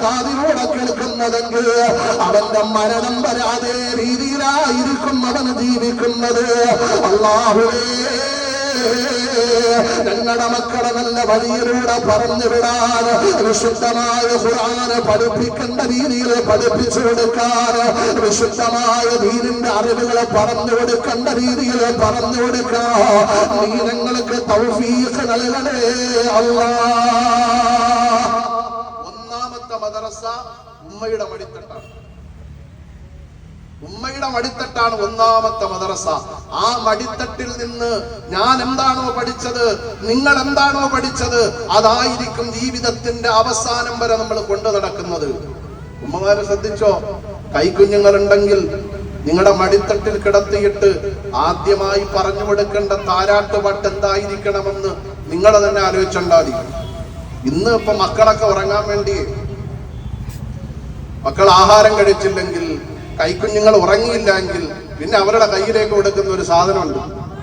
കാതിലൂടെ കേൾക്കുന്നതെങ്കിൽ അവന്റെ മരണം വരാതെ രീതിയിലായിരിക്കും അവൻ ജീവിക്കുന്നത്. അല്ലാഹുവേ, ഞങ്ങളുടെ മക്കളെ നല്ല വഴിയിലൂടെ പറഞ്ഞു വിടാൻ, വിശുദ്ധമായ ഖുർആന് പഠിപ്പിക്കേണ്ട രീതിയിൽ പഠിപ്പിച്ചു കൊടുക്കാൻ, വിശുദ്ധമായ ദീനിന്റെ അറിവുകളെ പറഞ്ഞു കൊടുക്കേണ്ട രീതിയിൽ പറഞ്ഞു കൊടുക്കാൻ നീ ഞങ്ങൾക്ക് തൗഫീഖ് നൽകണേ അല്ലാഹ്. ഒന്നാമത്തെ മദ്രസ ഉമ്മയുടെ മടിത്തട്ടാണ്. ഉമ്മയുടെ മടിത്തട്ടാണ് ഒന്നാമത്തെ മദ്രസ. ആ മടിത്തട്ടിൽ നിന്ന് ഞാൻ എന്താണോ പഠിച്ചത്, നിങ്ങൾ എന്താണോ പഠിച്ചത്, അതായിരിക്കും ജീവിതത്തിന്റെ അവസാനം വരെ നമ്മൾ കൊണ്ടു നടക്കുന്നത്. ഉമ്മമാരെ ശ്രദ്ധിച്ചോ, കൈക്കുഞ്ഞുങ്ങളുണ്ടെങ്കിൽ നിങ്ങളുടെ മടിത്തട്ടിൽ കിടത്തിയിട്ട് ആദ്യമായി പറഞ്ഞു കൊടുക്കേണ്ട താരാട്ടുപാട്ട് എന്തായിരിക്കണമെന്ന് നിങ്ങൾ തന്നെ ആലോചിച്ചുണ്ടാതി. ഇന്ന് ഇപ്പൊ മക്കളൊക്കെ ഉറങ്ങാൻ വേണ്ടി മക്കൾ ആഹാരം കഴിച്ചില്ലെങ്കിൽ, കൈക്കുഞ്ഞുങ്ങൾ ഉറങ്ങിയില്ലെങ്കിൽ പിന്നെ അവരുടെ കയ്യിലേക്ക് കൊടുക്കുന്ന ഒരു സാധനമുണ്ട്.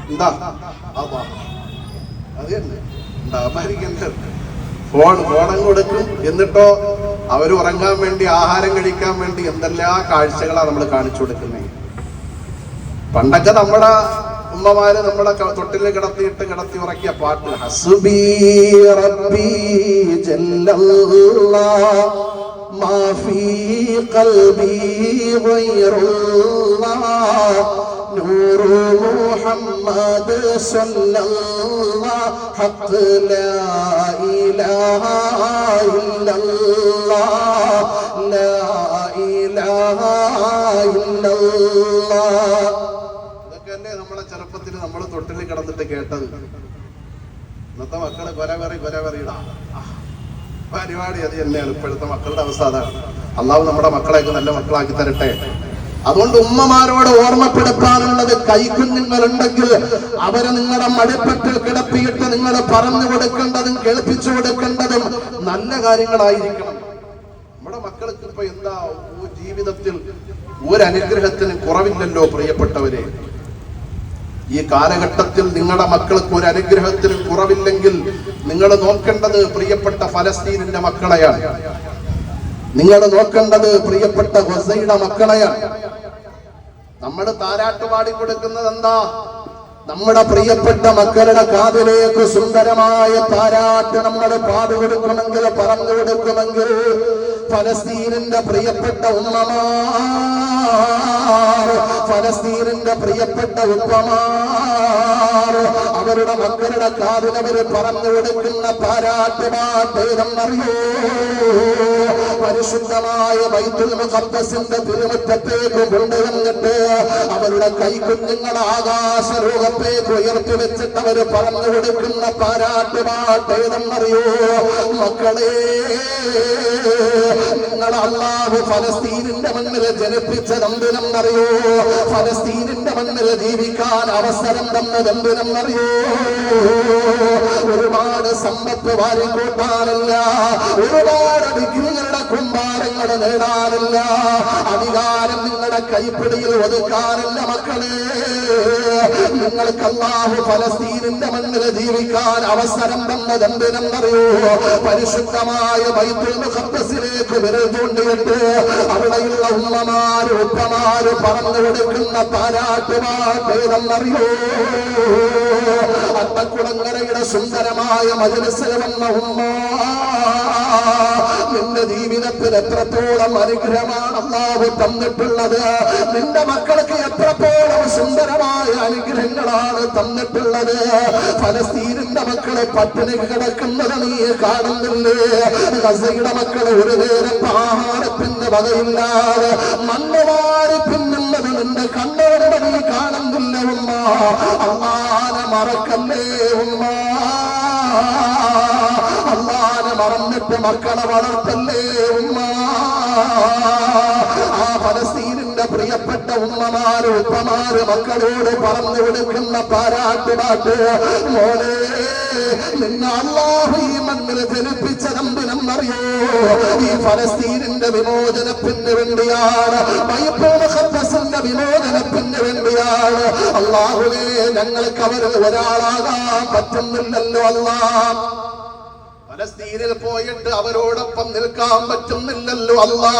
എന്താ? അത് തന്നെ ഫോണും കൊടുക്കും. എന്നിട്ടോ അവർ ഉറങ്ങാൻ വേണ്ടി, ആഹാരം കഴിക്കാൻ വേണ്ടി എന്തെല്ലാം കാഴ്ചകളാണ് നമ്മൾ കാണിച്ചു കൊടുക്കുന്നത്. പണ്ടൊക്കെ നമ്മുടെ ഉമ്മമാര് നമ്മുടെ തൊട്ടിൽ കിടത്തി ഉറക്കിയ പാട്ട് ഹസ്ബി റബ്ബി ജല്ലല്ലാഹ് മാ ഫീ ഖൽബി ഗൈറുല്ലാഹ് നൂറു മുഹമ്മദ് സല്ലല്ലാഹ് ഹഖ് ലാ ഇലാഹ ഇല്ലല്ലാഹ് ലാ ഇലാഹ ഇല്ലല്ലാഹ്. ഇതൊക്കെയല്ലേ നമ്മളെ ചെറുപ്പത്തിൽ നമ്മൾ തൊട്ടിൽ കിടന്നിട്ട് കേട്ടത്. ഇന്നത്തെ മക്കള് കൊരവറിയിടാ പരിപാടി അത് തന്നെയാണ്. ഇപ്പോഴത്തെ മക്കളുടെ അവസ്ഥ അതാണ്. അള്ളാഹു നമ്മുടെ മക്കളെയൊക്കെ നല്ല മക്കളാക്കി തരട്ടെ. അതുകൊണ്ട് ഉമ്മമാരോട് ഓർമ്മപ്പെടുത്താനുള്ളത്, കൈക്കുഞ്ഞുങ്ങളുണ്ടെങ്കിൽ അവരെ നിങ്ങളുടെ മടിപ്പറ്റിൽ കിടപ്പിയിട്ട് നിങ്ങൾ പറഞ്ഞു കൊടുക്കേണ്ടതും കേൾപ്പിച്ചു കൊടുക്കേണ്ടതും നല്ല കാര്യങ്ങളായിരിക്കണം. നമ്മുടെ മക്കൾക്ക് ഇപ്പൊ എന്താ ജീവിതത്തിൽ ഒരനുഗ്രഹത്തിന് കുറവില്ലല്ലോ പ്രിയപ്പെട്ടവരെ. ഈ കാലഘട്ടത്തിൽ നിങ്ങളുടെ മക്കൾക്ക് ഒരു അനുഗ്രഹത്തിന് കുറവില്ലെങ്കിൽ നിങ്ങൾ നോക്കേണ്ടത് പ്രിയപ്പെട്ട ഫലസ്തീനിന്റെ മക്കളെയാണ്. നിങ്ങൾ നോക്കേണ്ടത് പ്രിയപ്പെട്ട ഗസയുടെ മക്കളെയാണ്. നമ്മൾ താരാട്ടുപാടി കൊടുക്കുന്നത് എന്താ? നമ്മുടെ പ്രിയപ്പെട്ട മക്കളുടെ കാതിലേക്ക് സുന്ദരമായ താരാട്ട് നമ്മൾ പാടുകൊടുക്കണമെങ്കിൽ, പറഞ്ഞു കൊടുക്കുമെങ്കിൽ ഫലസ്തീനിന്റെ പ്രിയപ്പെട്ട ഉമ്മമാർ, ഫലസ്തീനിന്റെ പ്രിയപ്പെട്ട ഉപ്പമാർ അവരുടെ മക്കളുടെ കാതിൽ അവർ പറഞ്ഞു കൊടുക്കുന്ന താരാട്ടുപാട്ടേതെന്നറിയോ? പരിശുദ്ധമായ ബൈത്തുൽ മുഖദ്ദസിന്റെ തിരുമുറ്റത്തേക്ക് കൊണ്ടുവന്നിട്ട് അവരുടെ കൈക്കുഞ്ഞുങ്ങൾ ആകാശരൂപത്തേക്ക് ഉയർത്തി വെച്ചിട്ട് അവർ പറഞ്ഞു കൊടുക്കുന്ന താരാട്ടുപാട്ടേതെന്നറിയോ? മക്കളെ, നിങ്ങൾ അല്ലാഹു ഫലസ്തീനിന്റെ മണ്ണിൽ ജനിപ്പിച്ചതെന്തിനെന്നറിയോ? ഫലസ്തീനിന്റെ മണ്ണിൽ ജീവിക്കാൻ അവസരം തന്നതെന്തിനെന്നറിയോ? ഒരുപാട് സമ്പത്ത് വാരിക്കൂട്ടാനല്ല, ഒരുപാട് ഡിഗ്രികളുടെ കുമ്പാരങ്ങൾ നേടാനല്ല, അധികാരം നിങ്ങളുടെ കൈപ്പിടിയിൽ ഒതുക്കാനല്ല മക്കളെ. നിങ്ങൾക്ക് അല്ലാഹു ഫലസ്തീനിന്റെ മണ്ണിൽ ജീവിക്കാൻ അവസരം തന്നതെന്തിനെന്നറിയോ? പരിശുദ്ധമായ ബൈത്തുൽ മുഖദ്ദസിലേക്ക് വിരൽ ചൂണ്ടിയിട്ട് അവിടെയുള്ള ഉമ്മമാര് ഉപ്പമാര് പറഞ്ഞു കൊടുക്കുന്ന താരാട്ടുപാട്ടേതെന്നറിയോ? അട്ടക്കുളങ്ങരയുടെ സുന്ദരമായ മജ്‌ലിസിൽ വന്ന ഉമ്മ, നിന്റെ ജീവിതത്തിൽ എത്രത്തോളം അനുഗ്രഹമാണ് അല്ലാഹു തന്നിട്ടുള്ളത്. നിന്റെ മക്കൾക്ക് എത്രത്തോളം സുന്ദരമായ അനുഗ്രഹങ്ങളാണ് തന്നിട്ടുള്ളത്. ഫലസ്തീനിന്റെ മക്കളെ പട്ടിണി കിടക്കുന്നത് നീ കാണുന്നില്ലേ? ഗസയുടെ മക്കളെ ഒരു നേരം ആഹാരത്തിന്റെ വകയില്ലാതെ മണ്ണുവാരി പിന്നുള്ളത് നിന്റെ കണ്ണോടെ നീ കാണുന്നില്ല ഉമ്മ. അല്ലാഹുവിനെ മറക്കല്ലേ ഉമ്മ. അല്ലാഹുവിനെ മറന്നിട്ട് മക്കളെ വളർത്തല്ലേ ഉമ്മ. ആ ഫലസ്തീനിന്റെ പ്രിയപ്പെട്ട ഉമ്മമാര് ഉപ്പമാര് മക്കളോട് പറഞ്ഞു കൊടുക്കുന്ന പാരാട്ടുപാട്ട്, മോനെ നിന്നെ അല്ലാഹു ഈ മണ്ണിൽ ജനിപ്പിച്ചതെന്തിനെന്നറിയോ? ഈ ഫലസ്തീനിന്റെ വിമോചനത്തിന് വേണ്ടിയാണ്, ബൈത്തുൽ മുഖദ്ദസിന്റെ വിമോചനത്തിന് വേണ്ടിയാണ്. അല്ലാഹുവേ, ഞങ്ങൾക്ക് അവരിൽ ഒരാളാകാൻ പറ്റുന്നില്ലല്ലോ അല്ലാഹ്. ഫലസ്തീനിൽ പോയിട്ട് അവരോടൊപ്പം നിൽക്കാൻ പറ്റുന്നില്ലല്ലോ അല്ലാ.